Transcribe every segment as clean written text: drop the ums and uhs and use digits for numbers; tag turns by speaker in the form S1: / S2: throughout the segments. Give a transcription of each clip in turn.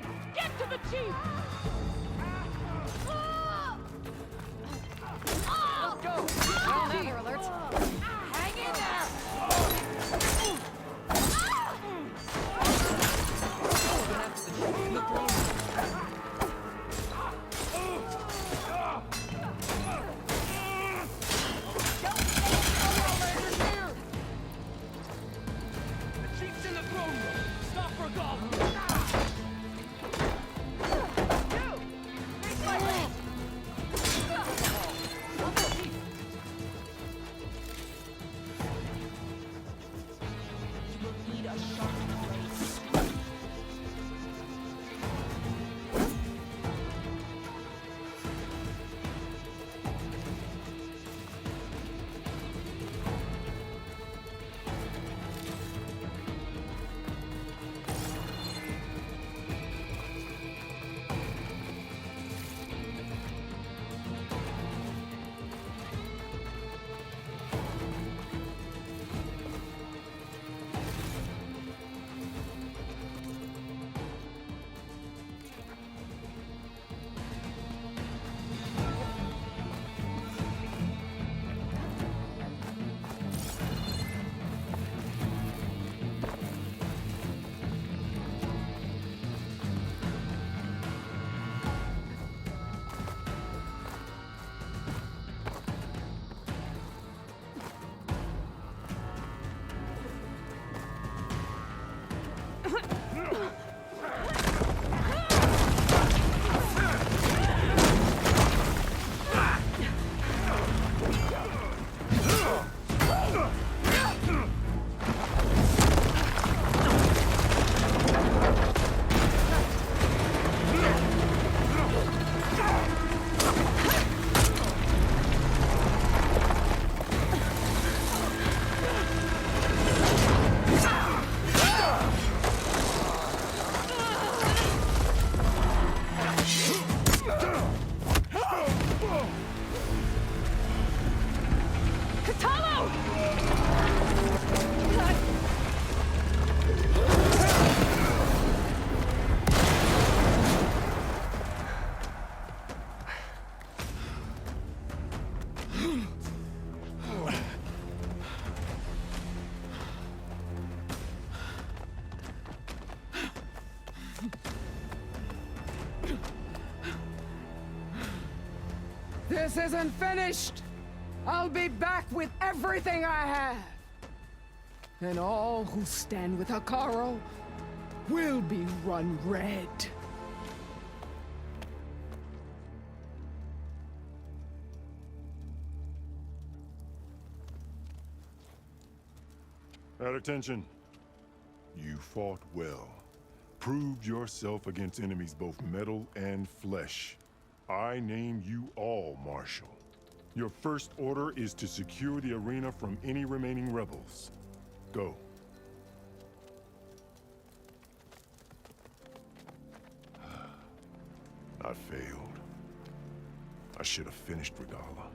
S1: in! Get to the chief! Let's go! Well, weather alert! Hang in there! The chief's in the throne room! Stop for Gollum!
S2: This isn't finished! I'll be back with everything I have! And all who stand with Hekarro will be run red.
S3: At attention. You fought well. Proved yourself against enemies both metal and flesh. I name you all Marshal. Your first order is to secure the arena from any remaining rebels. Go. I failed. I should have finished Regalla.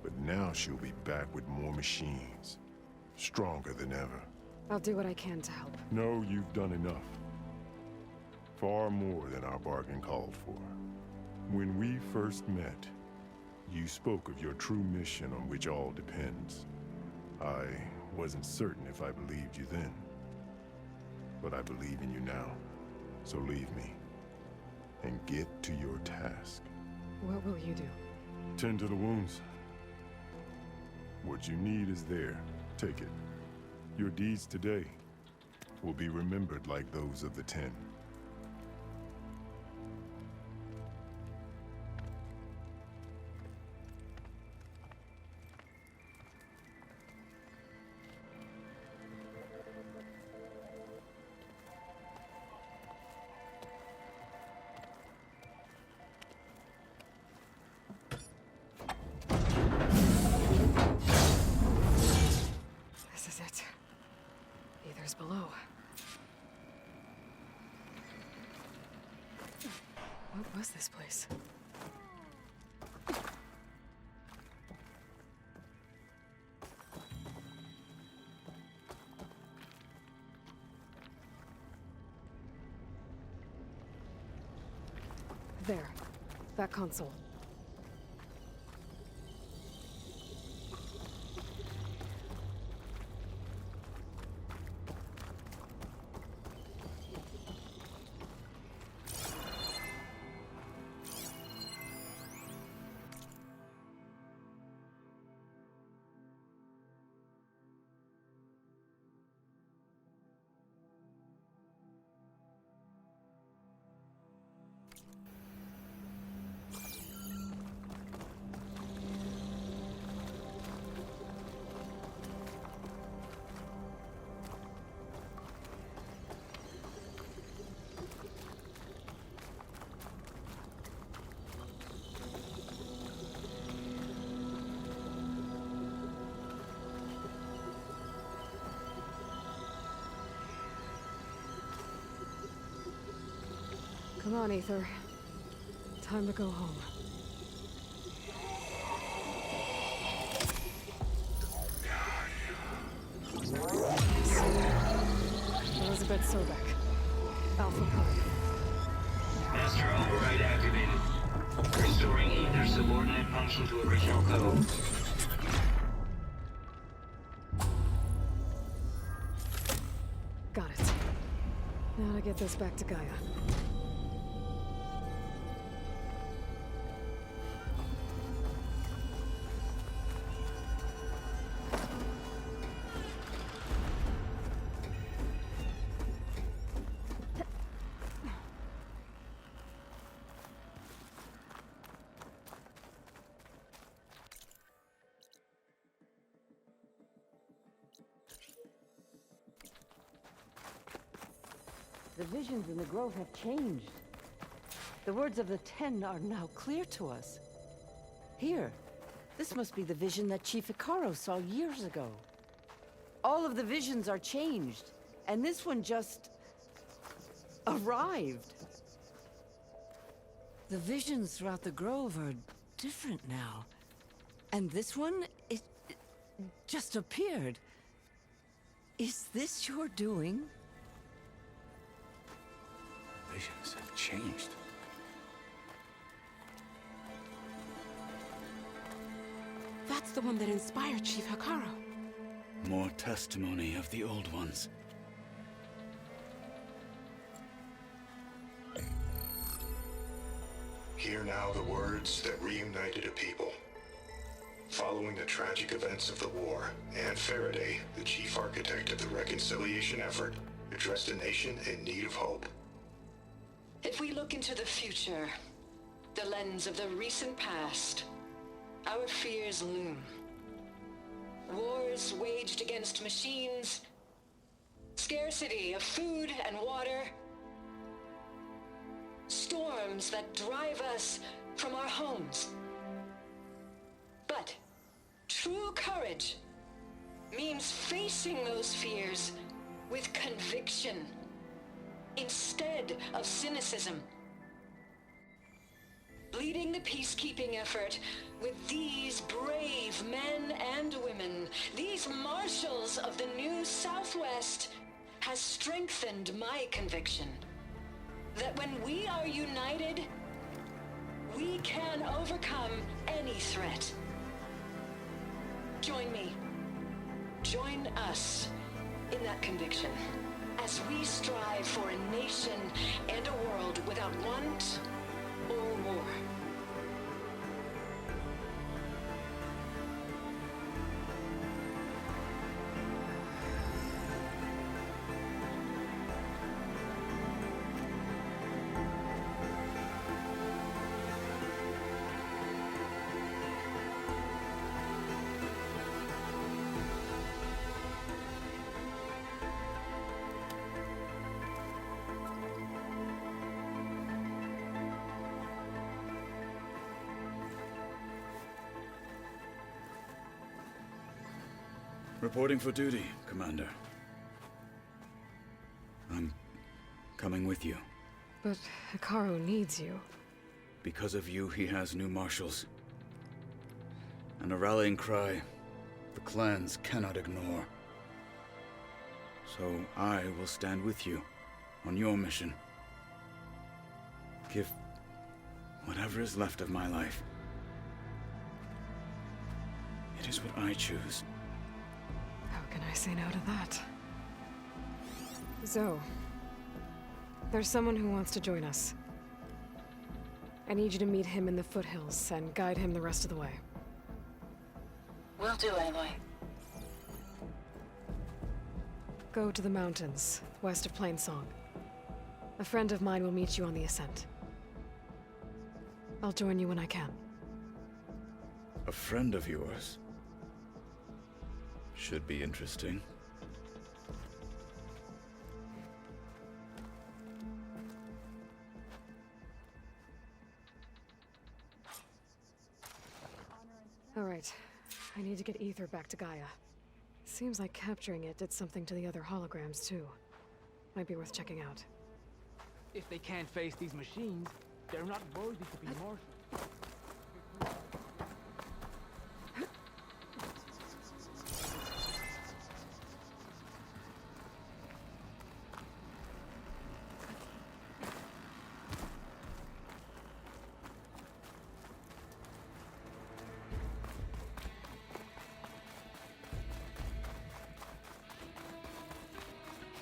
S3: But now she'll be back with more machines. Stronger than ever.
S4: I'll do what I can to help.
S3: No, you've done enough. Far more than our bargain called for. When we first met, you spoke of your true mission on which all depends. I wasn't certain if I believed you then. But I believe in you now. So leave me. And get to your task.
S4: What will you do?
S3: Tend to the wounds. What you need is there. Take it. Your deeds today will be remembered like those of the Ten.
S4: This is it. Aether's below. What was this place? There. That console. Come on, Aether. Time to go home. Elizabeth Sobek. Alpha Prime.
S5: Master override activated. Restoring Aether subordinate function to original code.
S4: Got it. Now to get this back to Gaia.
S6: The visions in the Grove have changed. The words of the Ten are now clear to us. Here, this must be the vision that Chief Hekarro saw years ago. All of the visions are changed, and this one just arrived. The visions throughout the Grove are different now. And this one, it just appeared. Is this your doing?
S7: Visions have changed.
S8: That's the one that inspired Chief Hekarro.
S7: More testimony of the old ones.
S9: Hear now the words that reunited a people. Following the tragic events of the war, Anne Faraday, the chief architect of the reconciliation effort, addressed a nation in need of hope.
S10: If we look into the future, the lens of the recent past, our fears loom. Wars waged against machines, scarcity of food and water, storms that drive us from our homes. But true courage means facing those fears with conviction instead of cynicism. Leading the peacekeeping effort with these brave men and women, these marshals of the new Southwest, has strengthened my conviction that when we are united, we can overcome any threat. Join me. Join us in that conviction as we strive for a nation and a world without want or war.
S7: Reporting for duty, Commander. I'm coming with you.
S4: But Hekarro needs you.
S7: Because of you, he has new marshals. And a rallying cry the clans cannot ignore. So I will stand with you on your mission. Give Whatever is left of my life. It is what I choose.
S4: How can I say no to that? Zoe, there's someone who wants to join us. I need you to meet him in the foothills and guide him the rest of the way.
S10: Will do, Aloy.
S4: Go to the mountains, west of Plainsong. A friend of mine will meet you on the ascent. I'll join you when I can.
S7: A friend of yours? Should be interesting.
S4: All right. I need to get Aether back to Gaia. Seems like capturing it did something to the other holograms, too. Might be worth checking out.
S11: If they can't face these machines, they're not worthy to be Martians.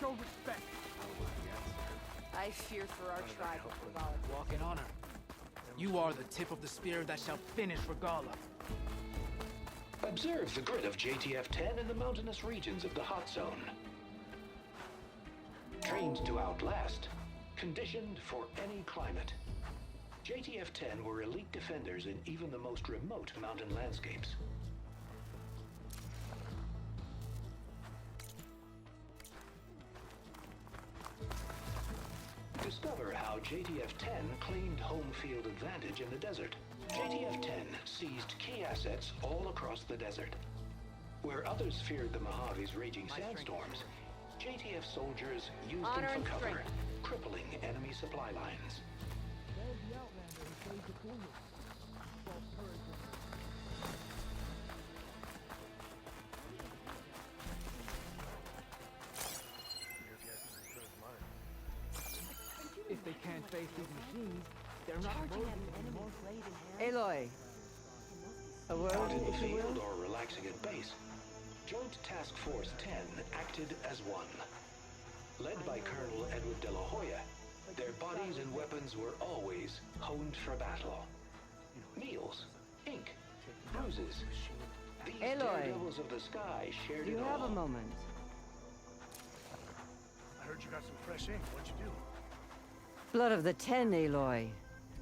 S11: Show respect.
S1: I fear for our tribe of Regala.
S11: Walk in honor. You are the tip of the spear that shall finish Regala.
S12: Observe the grid of JTF-10 in the mountainous regions of the Hot Zone. Trained to outlast, conditioned for any climate. JTF-10 were elite defenders in even the most remote mountain landscapes. Discover how JTF-10 claimed home field advantage in the desert. JTF-10 seized key assets all across the desert. Where others feared the Mojave's raging sandstorms, JTF soldiers used them for cover, crippling enemy supply lines.
S11: If they can't face these machines, they're not worthy to be Martians.
S6: Aloy. A word,
S12: Out in the
S6: if you
S12: field
S6: will?
S12: or relaxing at base, Joint Task Force 10 acted as one. Led by Colonel Edward De La Hoya, their bodies and weapons were always honed for battle. Meals, ink, bruises. These
S6: Aloy.
S12: daredevils of the sky shared
S6: Do you
S12: it
S6: have
S12: all.
S6: a moment?
S13: I heard you got some fresh ink. What'd you do?
S6: Blood of the Ten, Aloy.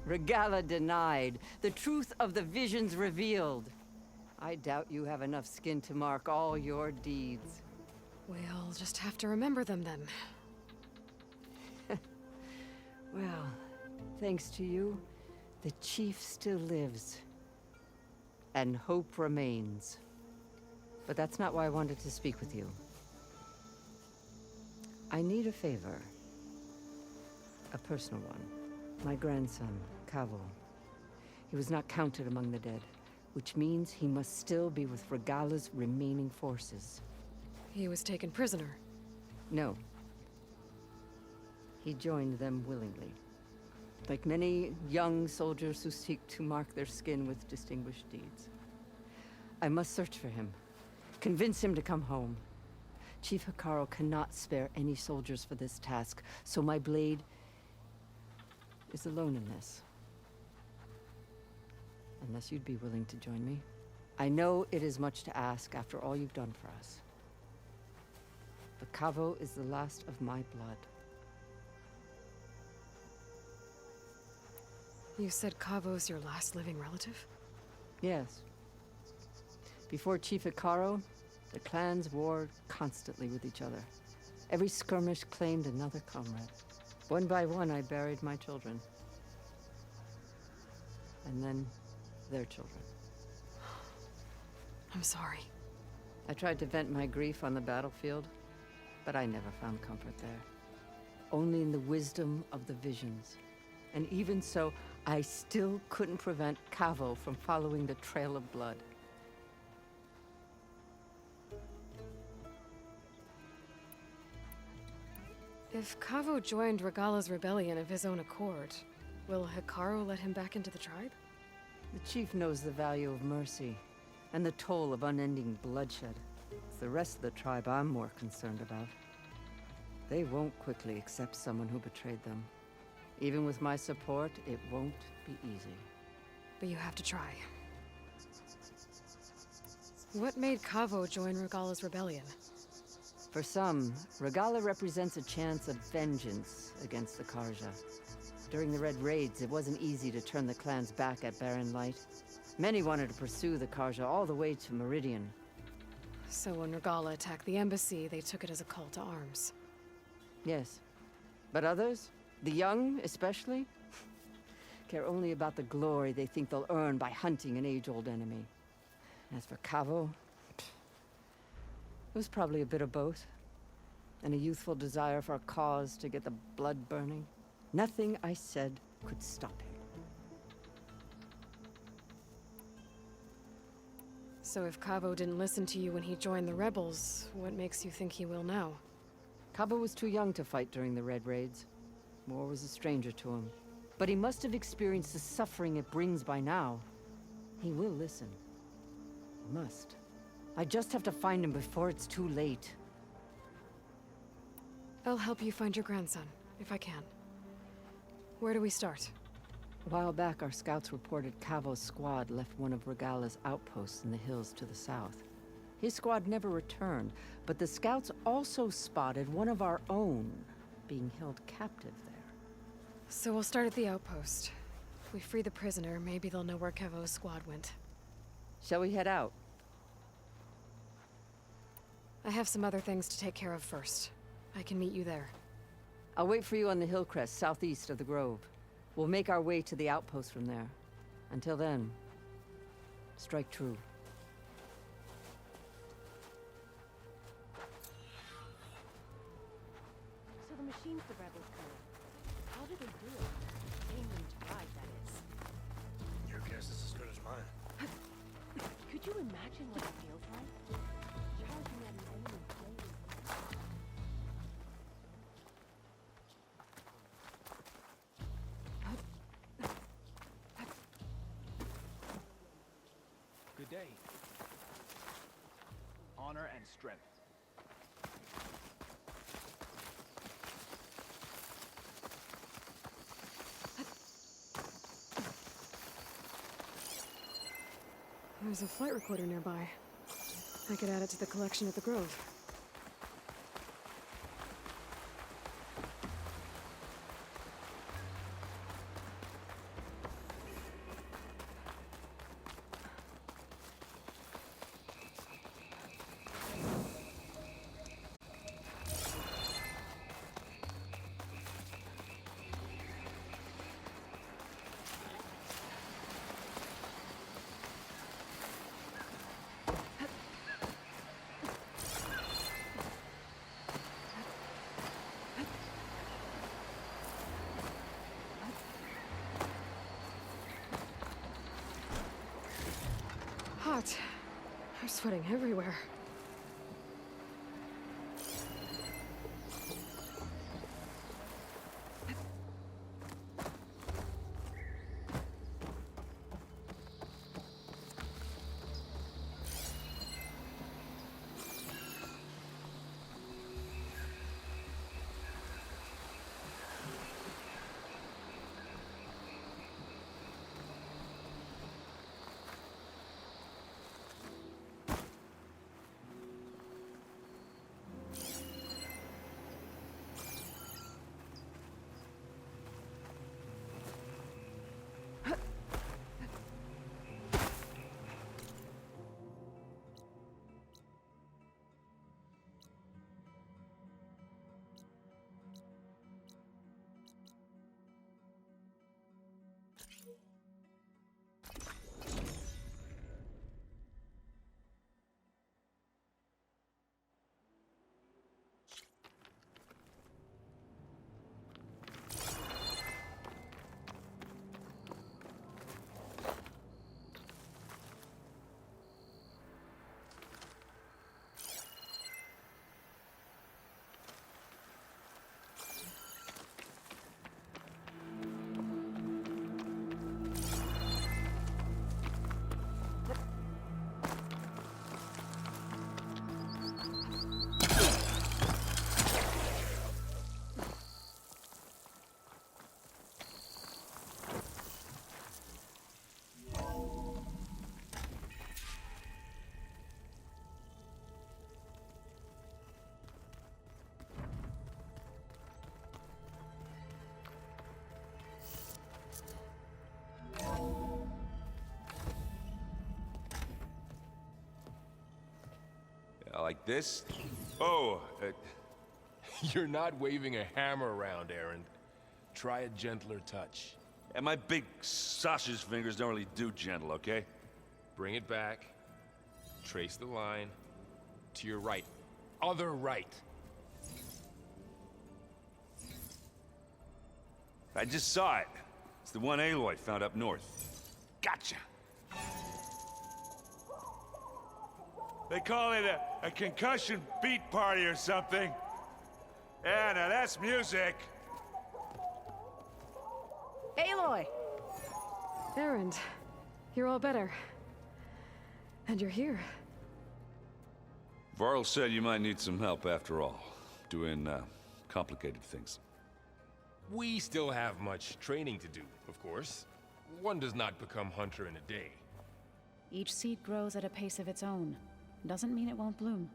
S6: Regala denied. The truth of the visions revealed. I doubt you have enough skin to mark all your deeds.
S4: We'll just have to remember them then.
S6: Well, thanks to you, the Chief still lives. And hope remains. But that's not why I wanted to speak with you. I need a favor. A personal one. My grandson, Kavo. He was not counted among the dead, which means he must still be with Regala's remaining forces.
S4: He was taken prisoner.
S6: No. He joined them willingly. Like many young soldiers who seek to mark their skin with distinguished deeds. I must search for him. Convince him to come home. Chief Hekarro cannot spare any soldiers for this task, so my blade is alone in this. Unless you'd be willing to join me. I know it is much to ask after all you've done for us. But Kavo is the last of my blood.
S4: You said Kavo's your last living relative?
S6: Yes. Before Chief Hekarro, the clans warred constantly with each other. Every skirmish claimed another comrade. One by one, I buried my children. And then, their children.
S4: I'm sorry.
S6: I tried to vent my grief on the battlefield, but I never found comfort there. Only in the wisdom of the visions. And even so, I still couldn't prevent Kavo from following the trail of blood.
S4: If Kavo joined Regala's rebellion of his own accord, Will Hikaru let him back into the tribe?
S6: The chief knows the value of mercy, and the toll of unending bloodshed. It's the rest of the tribe I'm more concerned about. They won't quickly accept someone who betrayed them. Even with my support, it won't be easy.
S4: But you have to try. What made Kavo join Regala's rebellion?
S6: For some, Regala represents a chance of vengeance against the Karja. During the Red Raids, it wasn't easy to turn the clans back at Barren Light. Many wanted to pursue the Karja all the way to Meridian.
S4: So when Regala attacked the embassy, they took it as a call to arms.
S6: Yes. But others, the young especially, care only about the glory they think they'll earn by hunting an age-old enemy. As for Kavo, it was probably a bit of both. And a youthful desire for a cause to get the blood burning. Nothing I said could stop him.
S4: So if Kavo didn't listen to you when he joined the rebels, what makes you think he will now?
S6: Kavo was too young to fight during the Red Raids. War was a stranger to him. But he must have experienced the suffering it brings by now. He will listen. He must. I just have to find him before it's too late.
S4: I'll help you find your grandson, if I can. Where do we start?
S6: A while back, our scouts reported Kavo's squad left one of Regala's outposts in the hills to the south. His squad never returned, but the scouts also spotted one of our own being held captive there.
S4: So we'll start at the outpost. If we free the prisoner, maybe they'll know where Kavo's squad went.
S6: Shall we head out?
S4: I have some other things to take care of first. I can meet you there.
S6: I'll wait for you on the hill crest southeast of the grove. We'll make our way to the outpost from there. Until then, strike true.
S14: So the machines the rebels code. How did they do it? Paying them to ride, that is.
S13: Your guess is as good as mine.
S14: Could you imagine what it feels like? Charging at an enemy plane.
S11: Good day. Honor and strength.
S4: There's a flight recorder nearby. I could add it to the collection at the Grove. Hot. I'm sweating everywhere.
S15: this? Oh,
S16: You're not waving a hammer around, Aaron. Try a gentler touch.
S15: and my big sausage fingers don't really do gentle, okay?
S16: Bring it back. Trace the line. To your right. Other right.
S15: I just saw it. It's the one Aloy found up north. Gotcha! They call it a concussion beat party or something. Yeah, now that's music.
S6: Aloy!
S4: Aaron, you're all better. And you're here.
S15: Varl said you might need some help after all. Doing, complicated things.
S16: We still have much training to do, of course. One does not become hunter in a day.
S14: Each seed grows at a pace of its own. Doesn't mean it won't bloom.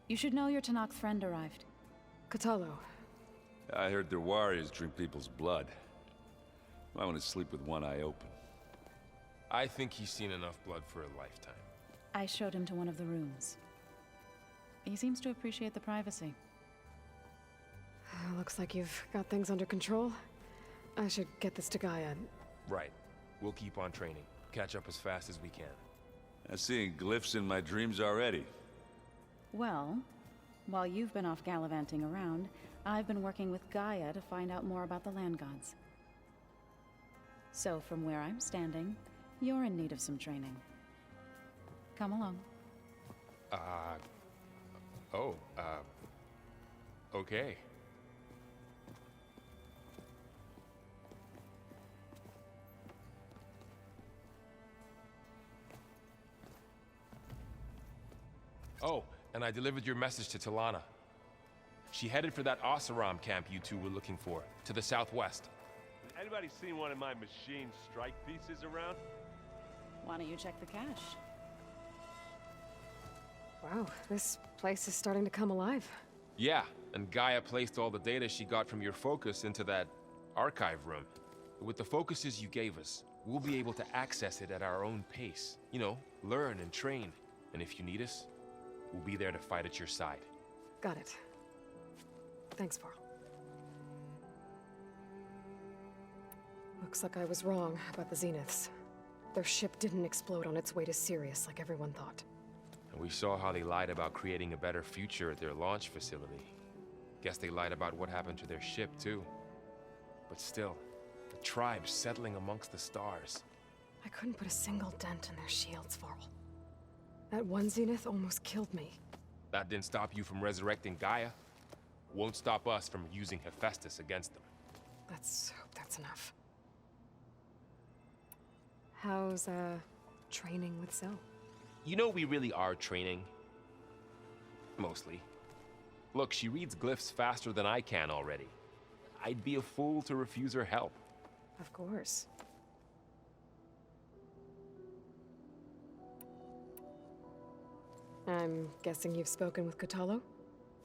S14: You should know your Tanakh friend arrived.
S4: Kotallo.
S15: I heard their warriors drink people's blood. I want to sleep with one eye open.
S16: I think he's seen enough blood for a lifetime.
S14: I showed him to one of the rooms. He seems to appreciate the privacy.
S4: Looks like you've got things under control. I should get this to Gaia.
S16: Right. We'll keep on training. Catch up as fast as we can.
S15: I'm seeing glyphs in my dreams already.
S14: Well, while you've been off gallivanting around, I've been working with Gaia to find out more about the land gods. So from where I'm standing, you're in need of some training. Come along.
S16: Okay. Oh, and I delivered your message to Talana. She headed for that Oseram camp you two were looking for, to the southwest.
S17: Anybody seen one of my machine strike pieces around?
S14: Why don't you check the cache?
S4: Wow, this place is starting to come alive.
S16: Yeah, and Gaia placed all the data she got from your focus into that archive room. With the focuses you gave us, we'll be able to access it at our own pace. You know, learn and train. And if you need us, we'll be there to fight at your side.
S4: Got it. Thanks, Varl. Looks like I was wrong about the Zeniths. Their ship didn't explode on its way to Sirius like everyone thought.
S16: And we saw how they lied about creating a better future at their launch facility. Guess they lied about what happened to their ship, too. But still, the tribe settling amongst the stars.
S4: I couldn't put a single dent in their shields, Varl. That one Zenith almost killed me.
S16: That didn't stop you from resurrecting Gaia. Won't stop us from using Hephaestus against them.
S4: Let's hope that's enough. How's, training with Zell?
S16: You know we really are training. Mostly. Look, she reads glyphs faster than I can already. I'd be a fool to refuse her help.
S4: Of course. I'm guessing you've spoken with Kotallo?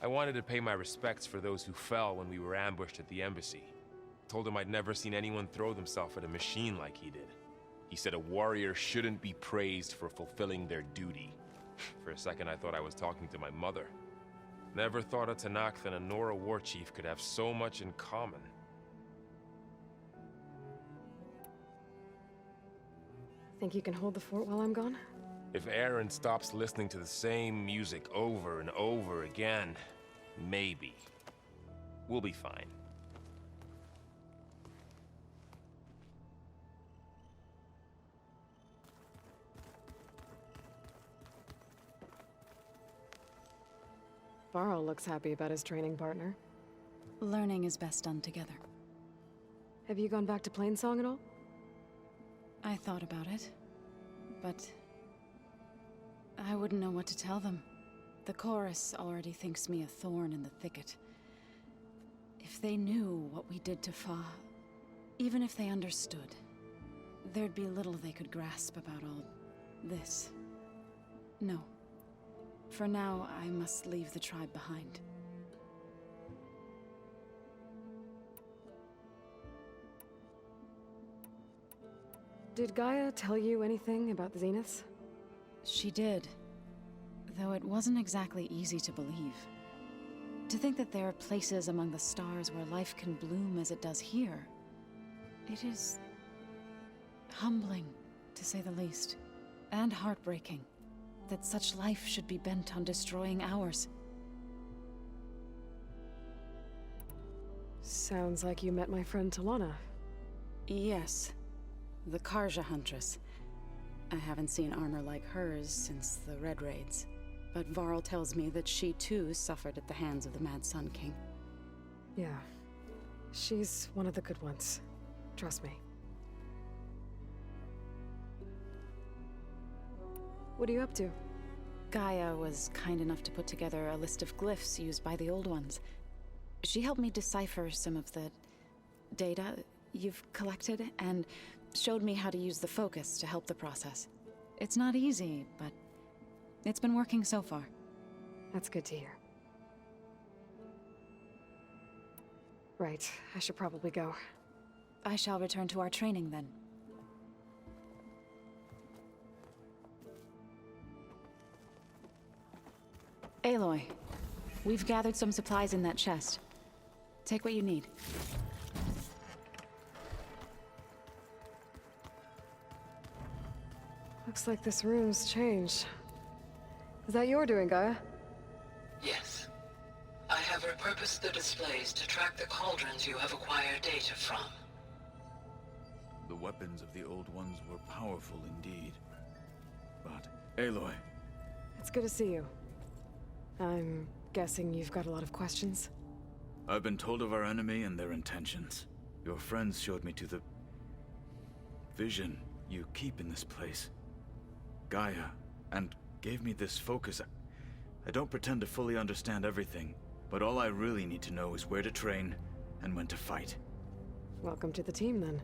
S16: I wanted to pay my respects for those who fell when we were ambushed at the embassy. Told him I'd never seen anyone throw themselves at a machine like he did. He said a warrior shouldn't be praised for fulfilling their duty. For a second I thought I was talking to my mother. Never thought a Tanakh and a Nora war chief could have so much in common.
S4: Think you can hold the fort while I'm gone?
S16: If Aaron stops listening to the same music over and over again, maybe. We'll be fine.
S4: Varl looks happy about his training partner.
S14: Learning is best done together.
S4: Have you gone back to Plainsong at all?
S14: I thought about it, but I wouldn't know what to tell them. The chorus already thinks me a thorn in the thicket. If they knew what we did to Fa, even if they understood, there'd be little they could grasp about all this. No. For now, I must leave the tribe behind.
S4: Did Gaia tell you anything about the Zeniths?
S14: She did. Though it wasn't exactly easy to believe. To think that there are places among the stars where life can bloom as it does here. It is humbling, to say the least, and heartbreaking, that such life should be bent on destroying ours.
S4: Sounds like you met my friend Talana.
S14: Yes. The Karja Huntress. I haven't seen armor like hers since the Red Raids. But Varl tells me that she too suffered at the hands of the Mad Sun King.
S4: Yeah. She's one of the good ones. Trust me. What are you up to?
S14: Gaia was kind enough to put together a list of glyphs used by the Old Ones. She helped me decipher some of the data you've collected, and showed me how to use the focus to help the process. It's not easy, but it's been working so far.
S4: That's good to hear. Right, I should probably go.
S14: I shall return to our training then. Aloy, we've gathered some supplies in that chest. Take what you need.
S4: Looks like this room's changed. Is that your doing, Gaia?
S18: Yes. I have repurposed the displays to track the cauldrons you have acquired data from.
S7: The weapons of the Old Ones were powerful indeed. But, Aloy...
S4: It's good to see you. I'm guessing you've got a lot of questions?
S7: I've been told of our enemy and their intentions. Your friends showed me to the... vision you keep in this place. Gaia, and gave me this focus. I don't pretend to fully understand everything, but all I really need to know is where to train and when to fight.
S4: Welcome to the team, then.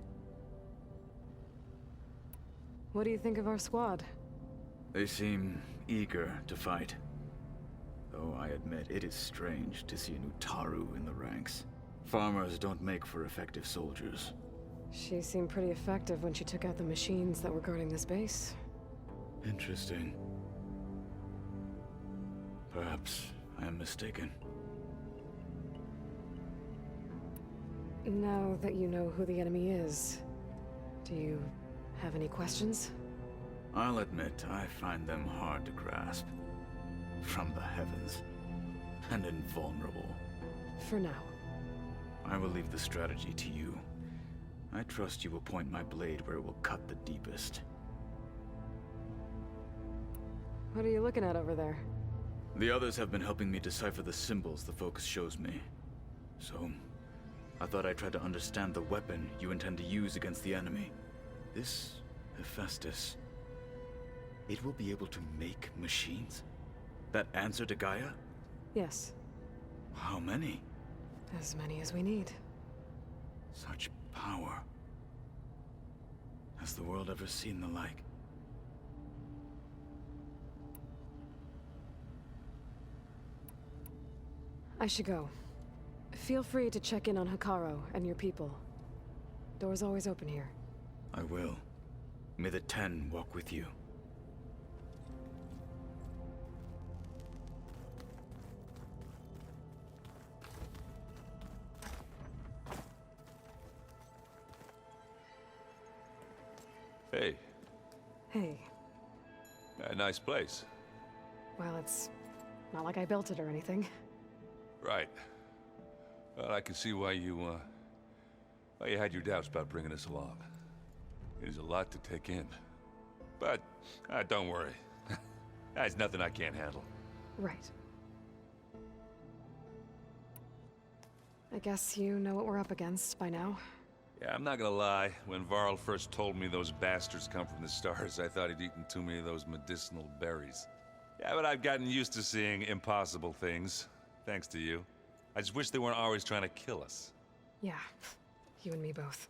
S4: What do you think of our squad?
S7: They seem eager to fight. Though I admit it is strange to see an Utaru in the ranks. Farmers don't make for effective soldiers.
S4: She seemed pretty effective when she took out the machines that were guarding this base.
S7: Interesting. Perhaps I am mistaken.
S4: Now that you know who the enemy is, do you have any questions?
S7: I'll admit, I find them hard to grasp. From the heavens. And invulnerable.
S4: For now.
S7: I will leave the strategy to you. I trust you will point my blade where it will cut the deepest.
S4: What are you looking at over there?
S7: The others have been helping me decipher the symbols the focus shows me. So, I thought I'd try to understand the weapon you intend to use against the enemy. This Hephaestus, it will be able to make machines? That answer to Gaia?
S4: Yes.
S7: How many?
S4: As many as we need.
S7: Such power. Has the world ever seen the like?
S4: I should go. Feel free to check in on Hekarro and your people. Door's always open here.
S7: I will. May the Ten walk with you.
S17: Hey.
S4: Hey.
S17: A nice place.
S4: Well, it's not like I built it or anything.
S17: Right. Well, I can see why you had your doubts about bringing us along. It is a lot to take in. But, don't worry. That's nothing I can't handle.
S4: Right. I guess you know what we're up against by now.
S17: Yeah, I'm not gonna lie. When Varl first told me those bastards come from the stars, I thought he'd eaten too many of those medicinal berries. Yeah, but I've gotten used to seeing impossible things, thanks to you. I just wish they weren't always trying to kill us.
S4: Yeah, you and me both.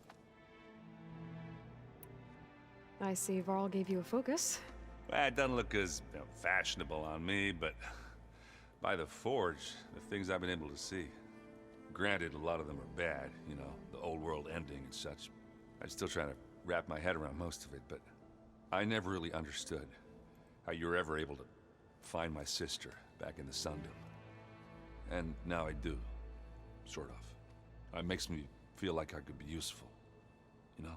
S4: I see Varl gave you a focus.
S17: Well, it doesn't look as fashionable on me, but by the Forge, the things I've been able to see. Granted, a lot of them are bad, you know, the old world ending and such. I'm still trying to wrap my head around most of it, but I never really understood how you were ever able to find my sister back in the Sundom. And now I do. Sort of. It makes me feel like I could be useful. You know?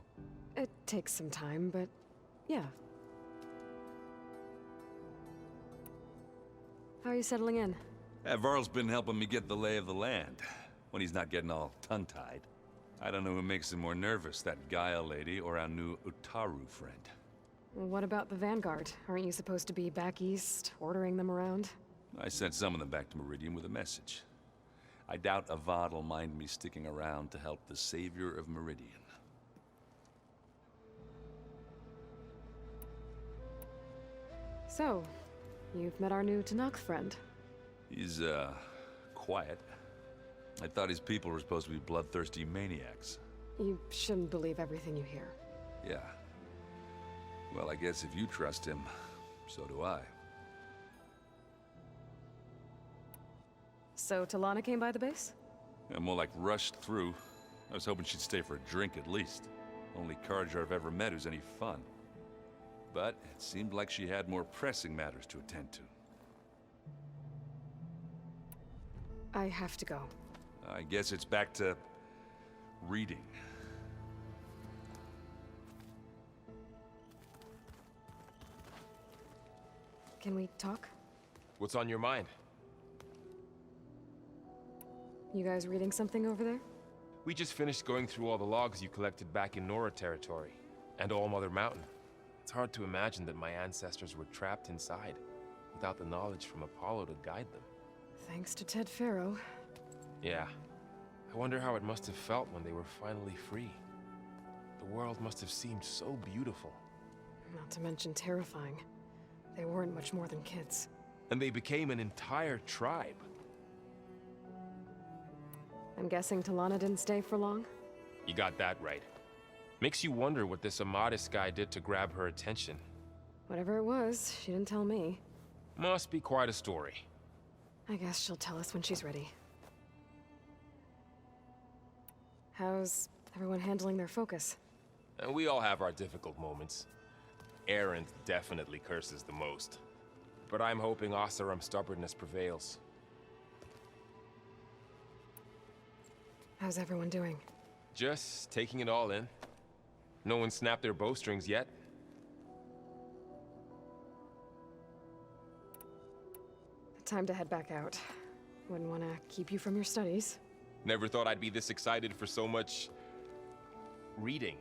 S4: It takes some time, but yeah. How are you settling in?
S17: Varl's been helping me get the lay of the land, when he's not getting all tongue-tied. I don't know who makes him more nervous, that Gaia lady or our new Utaru friend.
S4: What about the Vanguard? Aren't you supposed to be back east, ordering them around?
S17: I sent some of them back to Meridian with a message. I doubt Avad will mind me sticking around to help the savior of Meridian.
S4: So, you've met our new Tenakth friend.
S17: He's, quiet. I thought his people were supposed to be bloodthirsty maniacs.
S4: You shouldn't believe everything you hear.
S17: Yeah. Well, I guess if you trust him, so do I.
S4: So, Talana came by the base?
S17: Yeah, more like rushed through. I was hoping she'd stay for a drink at least. Only Carja I've ever met who's any fun. But it seemed like she had more pressing matters to attend to.
S4: I have to go.
S17: I guess it's back to reading.
S4: Can we talk?
S16: What's on your mind?
S4: You guys reading something over there?
S16: We just finished going through all the logs you collected back in Nora territory, and All Mother Mountain. It's hard to imagine that my ancestors were trapped inside, without the knowledge from Apollo to guide them.
S4: Thanks to Ted Faro.
S16: Yeah. I wonder how it must have felt when they were finally free. The world must have seemed so beautiful.
S4: Not to mention terrifying. They weren't much more than kids.
S16: And they became an entire tribe.
S4: I'm guessing Talana didn't stay for long?
S16: You got that right. Makes you wonder what this Amadis guy did to grab her attention.
S4: Whatever it was, she didn't tell me.
S16: Must be quite a story.
S4: I guess she'll tell us when she's ready. How's everyone handling their focus?
S16: And we all have our difficult moments. Erend definitely curses the most. But I'm hoping Oseram's stubbornness prevails.
S4: How's everyone doing?
S16: Just taking it all in. No one snapped their bowstrings yet.
S4: Time to head back out. Wouldn't want to keep you from your studies.
S16: Never thought I'd be this excited for so much reading.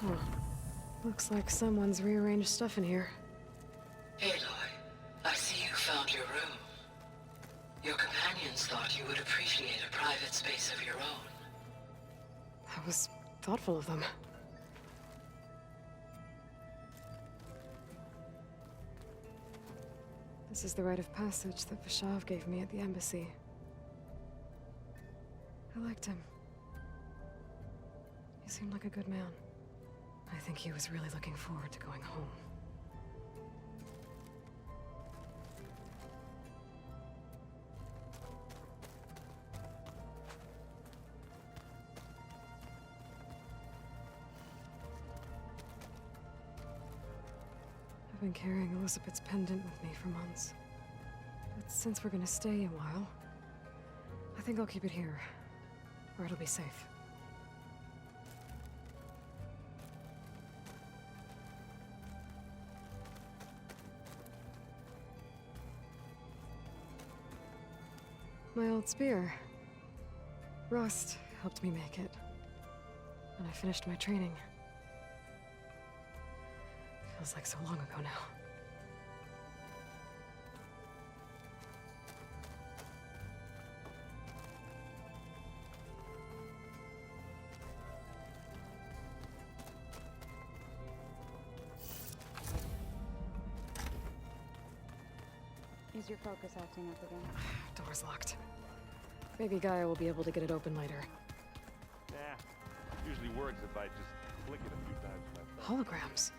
S4: Huh. Looks like someone's rearranged stuff in here.
S18: Aloy, I see you found your room. Your companions thought you would appreciate a private space of your own.
S4: That was thoughtful of them. This is the rite of passage that Vishav gave me at the embassy. I liked him. He seemed like a good man. I think he was really looking forward to going home. I've been carrying Elizabeth's pendant with me for months. But since we're gonna stay a while, I think I'll keep it here, where it'll be safe. My old spear. Rust helped me make it. When I finished my training. Feels like so long ago now.
S14: Is your focus acting up again?
S4: Door's locked. Maybe Gaia will be able to get it open later.
S19: Nah, usually works if I just flick it a few times.
S4: Holograms.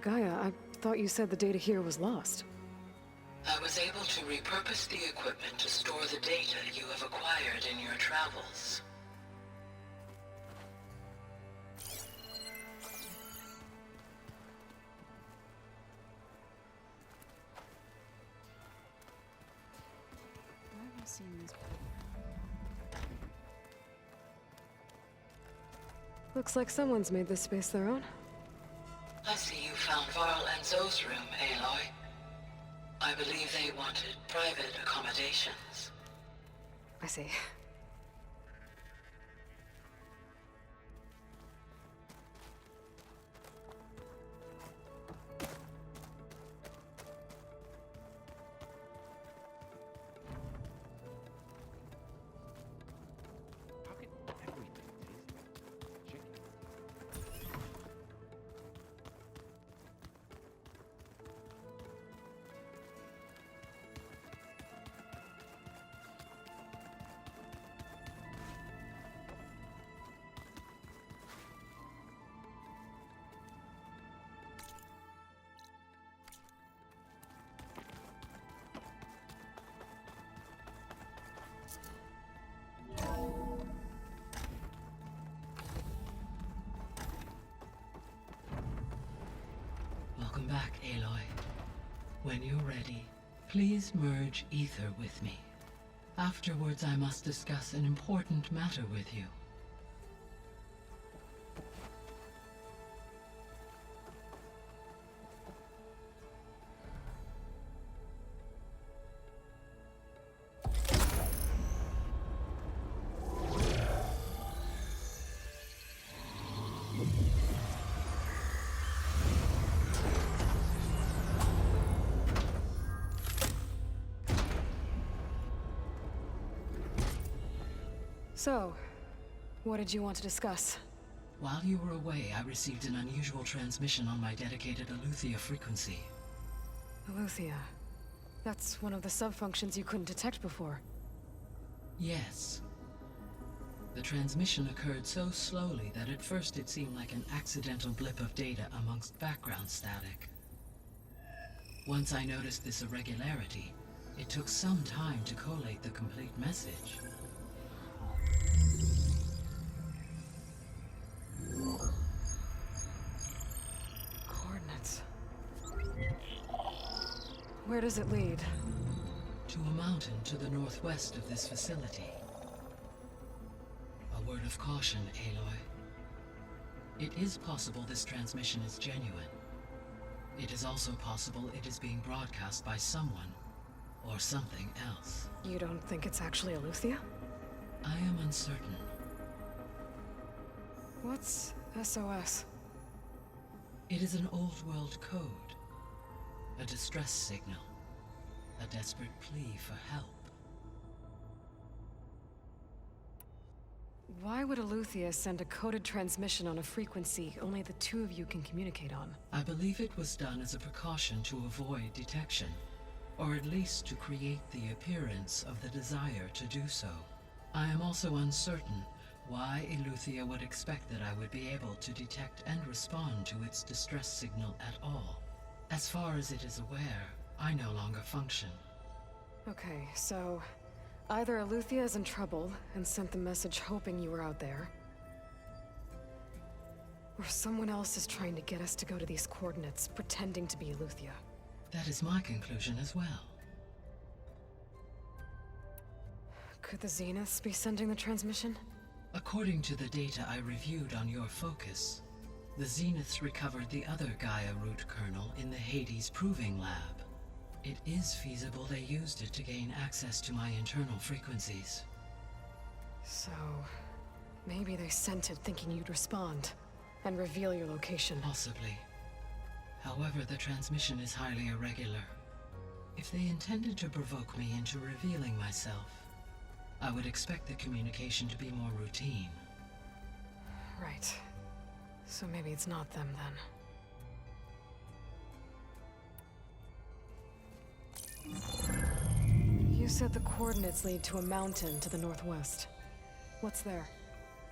S4: Gaia, I thought you said the data here was lost.
S18: I was able to repurpose the equipment to store the data you have acquired in your travels.
S14: Where have I seen this before?
S4: Looks like someone's made this space their own.
S18: I see you found Varl and Zoe's room, Aloy. I believe they wanted private accommodations.
S4: I see.
S18: Welcome back, Aloy. When you're ready, please merge ether with me. Afterwards, I must discuss an important matter with you.
S4: So, what did you want to discuss?
S18: While you were away, I received an unusual transmission on my dedicated Eleuthia frequency.
S4: Eleuthia. That's one of the sub-functions you couldn't detect before.
S18: Yes. The transmission occurred so slowly that at first it seemed like an accidental blip of data amongst background static. Once I noticed this irregularity, it took some time to collate the complete message.
S4: Coordinates. Where does it lead?
S18: To a mountain to the northwest of this facility. A word of caution, Aloy. It is possible this transmission is genuine. It is also possible it is being broadcast by someone or something else.
S4: You don't think it's actually Eleuthia?
S18: I am uncertain.
S4: What's SOS?
S18: It is an old world code. A distress signal. A desperate plea for help.
S4: Why would Eleuthia send a coded transmission on a frequency only the two of you can communicate on?
S18: I believe it was done as a precaution to avoid detection, or at least to create the appearance of the desire to do so. I am also uncertain why Eleuthia would expect that I would be able to detect and respond to its distress signal at all. As far as it is aware, I no longer function.
S4: Okay, so either Eleuthia is in trouble and sent the message hoping you were out there, or someone else is trying to get us to go to these coordinates, pretending to be Eleuthia.
S18: That is my conclusion as well.
S4: Could the Zeniths be sending the transmission?
S18: According to the data I reviewed on your focus, the Zeniths recovered the other Gaia root kernel in the Hades Proving Lab. It is feasible they used it to gain access to my internal frequencies.
S4: So, maybe they sent it thinking you'd respond and reveal your location.
S18: Possibly. However, the transmission is highly irregular. If they intended to provoke me into revealing myself, I would expect the communication to be more routine.
S4: Right. So maybe it's not them then. You said the coordinates lead to a mountain to the northwest. What's there?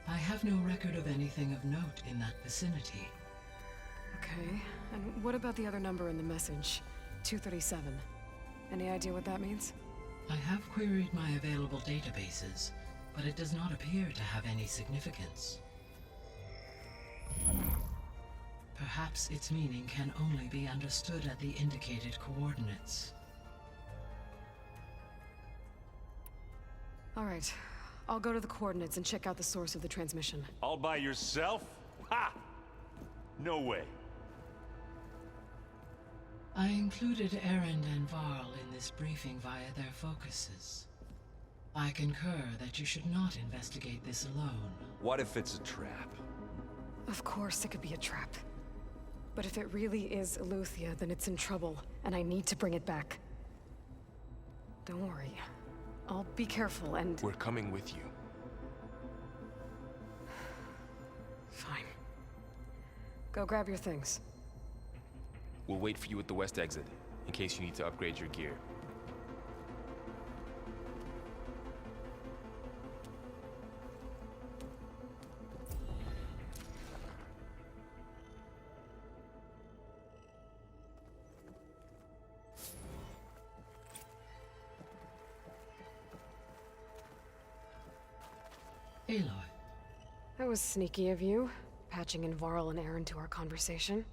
S18: I have no record of anything of note in that vicinity.
S4: Okay. And what about the other number in the message? 237. Any idea what that means?
S18: I have queried my available databases, but it does not appear to have any significance. Perhaps its meaning can only be understood at the indicated coordinates.
S4: All right. I'll go to the coordinates and check out the source of the transmission.
S15: All by yourself? Ha! No way.
S18: I included Erend and Varl in this briefing via their focuses. I concur that you should not investigate this alone.
S17: What if it's a trap?
S4: Of course it could be a trap. But if it really is Eleuthia, then it's in trouble, and I need to bring it back. Don't worry. I'll be careful and...
S16: We're coming with you.
S4: Fine. Go grab your things.
S16: We'll wait for you at the west exit, in case you need to upgrade your gear.
S18: Aloy.
S4: That was sneaky of you, patching in Varl and Erend to our conversation.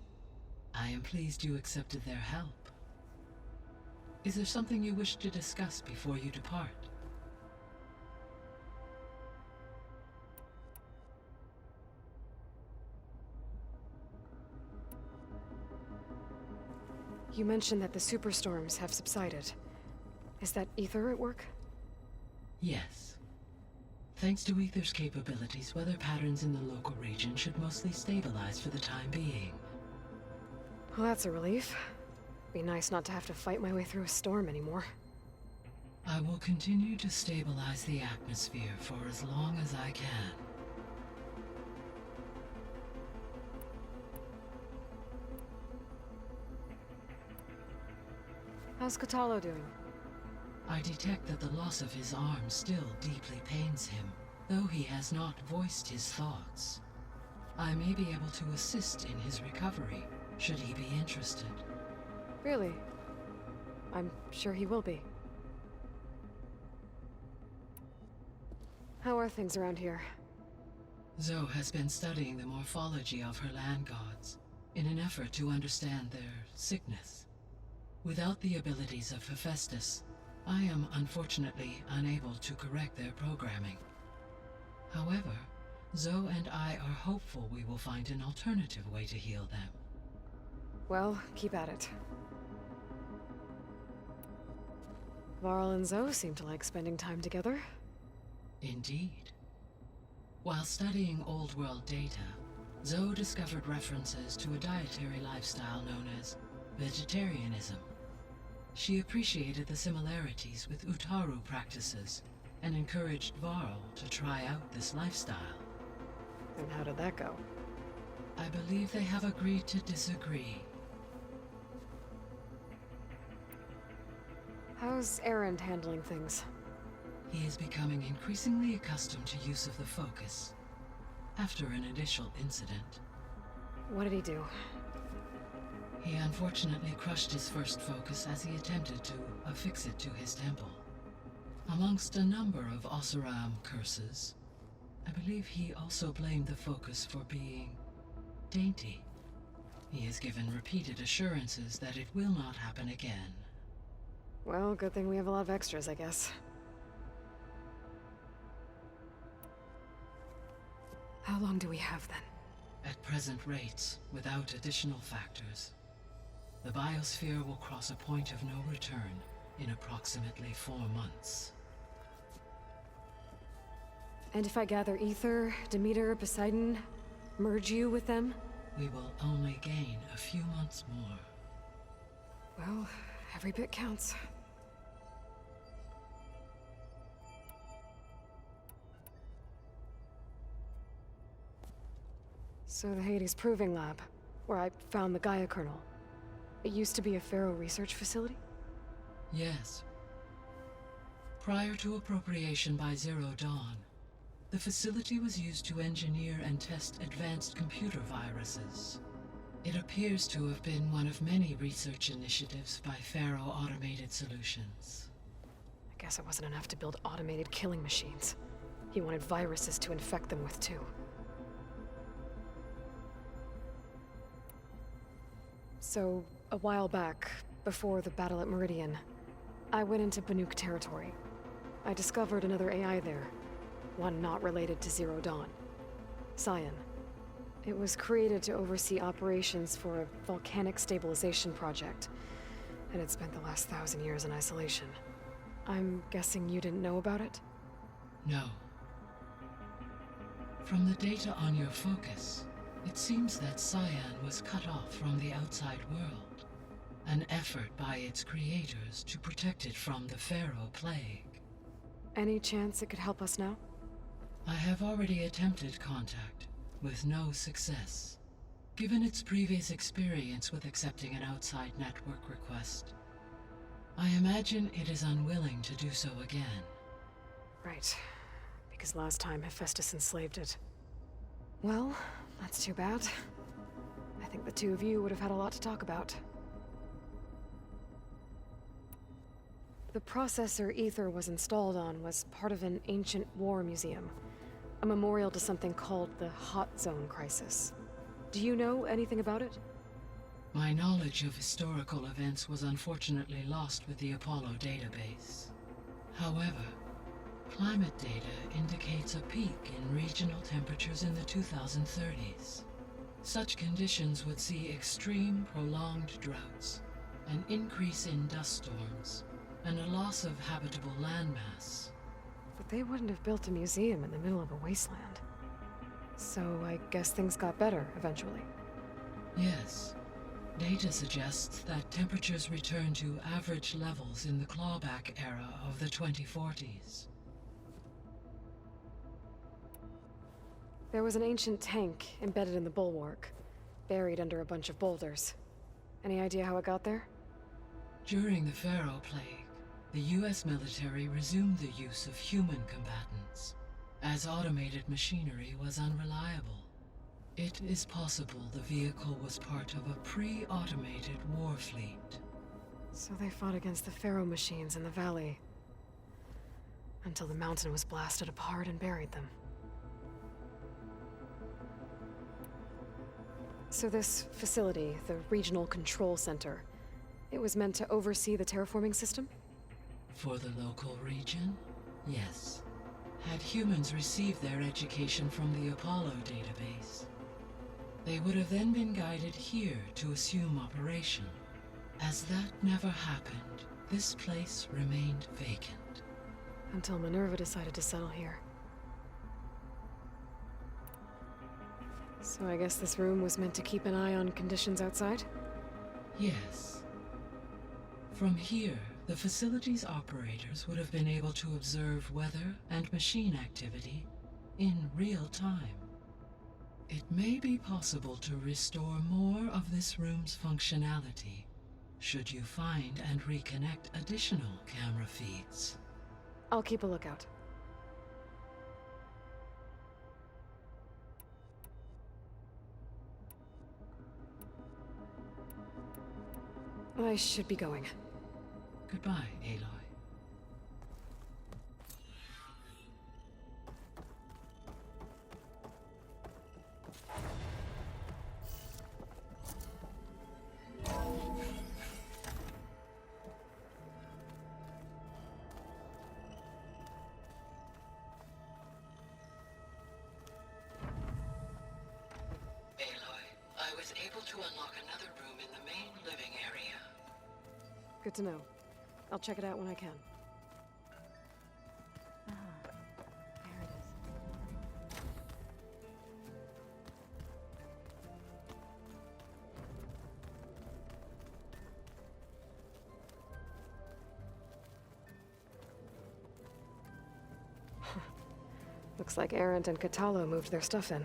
S18: I am pleased you accepted their help. Is there something you wish to discuss before you depart?
S4: You mentioned that the superstorms have subsided. Is that Aether at work?
S18: Yes. Thanks to Aether's capabilities, weather patterns in the local region should mostly stabilize for the time being.
S4: Well, that's a relief. Be nice not to have to fight my way through a storm anymore.
S18: I will continue to stabilize the atmosphere for as long as I can.
S4: How's Kotallo doing?
S18: I detect that the loss of his arm still deeply pains him, though he has not voiced his thoughts. I may be able to assist in his recovery, should he be interested.
S4: Really? I'm sure he will be. How are things around here?
S18: Zoe has been studying the morphology of her land gods, in an effort to understand their sickness. Without the abilities of Hephaestus, I am unfortunately unable to correct their programming. However, Zoe and I are hopeful we will find an alternative way to heal them.
S4: Well, keep at it. Varl and Zoe seem to like spending time together.
S18: Indeed. While studying Old World data, Zoe discovered references to a dietary lifestyle known as vegetarianism. She appreciated the similarities with Utaru practices and encouraged Varl to try out this lifestyle.
S4: And how did that go?
S18: I believe they have agreed to disagree.
S4: How's Erend handling things?
S18: He is becoming increasingly accustomed to use of the focus, after an initial incident.
S4: What did he do?
S18: He unfortunately crushed his first focus as he attempted to affix it to his temple. Amongst a number of Oseram curses, I believe he also blamed the focus for being dainty. He has given repeated assurances that it will not happen again.
S4: Well, good thing we have a lot of extras, I guess. How long do we have, then?
S18: At present rates, without additional factors, the biosphere will cross a point of no return in approximately 4 months.
S4: And if I gather Aether, Demeter, Poseidon, merge you with them?
S18: We will only gain a few months more.
S4: Well, every bit counts. So the Hades Proving Lab, where I found the Gaia kernel. It used to be a Pharaoh research facility?
S18: Yes. Prior to appropriation by Zero Dawn, the facility was used to engineer and test advanced computer viruses. It appears to have been one of many research initiatives by Faro Automated Solutions.
S4: I guess it wasn't enough to build automated killing machines. He wanted viruses to infect them with, too. So, a while back, before the battle at Meridian, I went into Banuk territory. I discovered another AI there, one not related to Zero Dawn. Cyan. It was created to oversee operations for a volcanic stabilization project, and it spent the last 1,000 years in isolation. I'm guessing you didn't know about it?
S18: No. From the data on your focus, it seems that Cyan was cut off from the outside world, an effort by its creators to protect it from the Faro plague.
S4: Any chance it could help us now?
S18: I have already attempted contact, with no success. Given its previous experience with accepting an outside network request, I imagine it is unwilling to do so again.
S4: Right. Because last time Hephaestus enslaved it. Well, that's too bad. I think the two of you would have had a lot to talk about. The processor Ether was installed on was part of an ancient war museum. A memorial to something called the Hot Zone Crisis. Do you know anything about it?
S18: My knowledge of historical events was unfortunately lost with the Apollo database. However, climate data indicates a peak in regional temperatures in the 2030s. Such conditions would see extreme, prolonged droughts, an increase in dust storms, and a loss of habitable landmass.
S4: But they wouldn't have built a museum in the middle of a wasteland. So I guess things got better eventually.
S18: Yes. Data suggests that temperatures returned to average levels in the clawback era of the 2040s.
S4: There was an ancient tank embedded in the bulwark, buried under a bunch of boulders. Any idea how it got there?
S18: During the Faro plague, the US military resumed the use of human combatants, as automated machinery was unreliable. It is possible the vehicle was part of a pre-automated war fleet.
S4: So they fought against the Faro machines in the valley, until the mountain was blasted apart and buried them. So this facility, the Regional Control Center, it was meant to oversee the terraforming system?
S18: For the local region, yes. Had humans received their education from the Apollo database, they would have then been guided here to assume operation. As that never happened, this place remained vacant.
S4: Until Minerva decided to settle here. So I guess this room was meant to keep an eye on conditions outside?
S18: Yes. From here, the facility's operators would have been able to observe weather and machine activity in real time. It may be possible to restore more of this room's functionality, should you find and reconnect additional camera feeds.
S4: I'll keep a lookout. I should be going.
S18: Goodbye, Aloy. I was able to unlock another room in the main living area.
S4: Good to know. I'll check it out when I can.
S1: There it is.
S4: Looks like Arendt and Katalo moved their stuff in.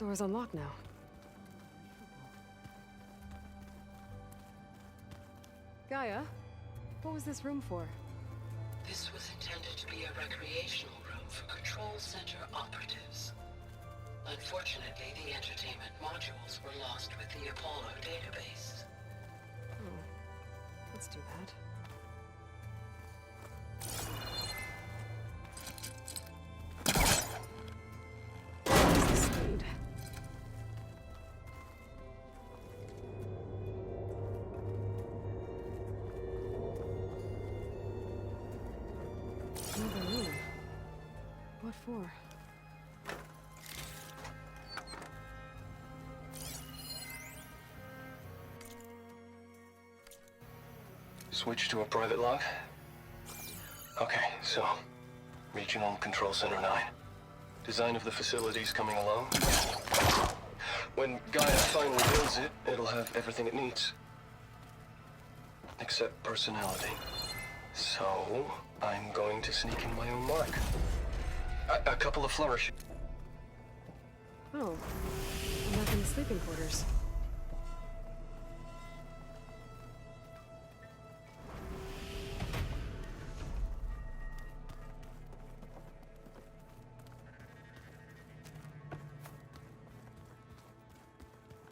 S4: Door's unlocked now. Gaia, what was this room for?
S18: This was intended to be a recreational room for Control Center operatives. Unfortunately, the entertainment modules were lost with the Apollo database.
S4: Oh, that's too bad. Where's the spade? Another room. What for?
S19: Switch to a private log? Okay, so... Regional Control Center 9. Design of the facility's coming along. When Gaia finally builds it, it'll have everything it needs. Except personality. So, I'm going to sneak in my own mark. A couple of flourishes.
S4: Oh, I'm back in the sleeping quarters.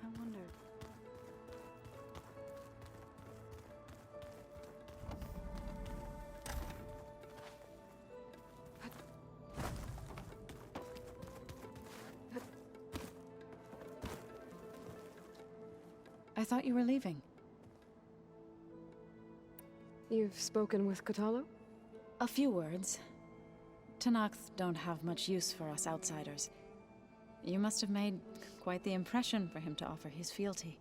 S14: I wonder... I thought you were leaving.
S4: You've spoken with Kotallo?
S14: A few words. Tenakth don't have much use for us outsiders. You must have made quite the impression for him to offer his fealty.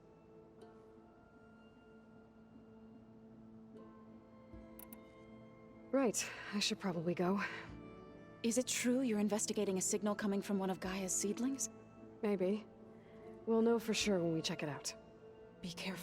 S4: Right, I should probably go.
S14: Is it true you're investigating a signal coming from one of Gaia's seedlings?
S4: Maybe. We'll know for sure when we check it out.
S14: Be careful.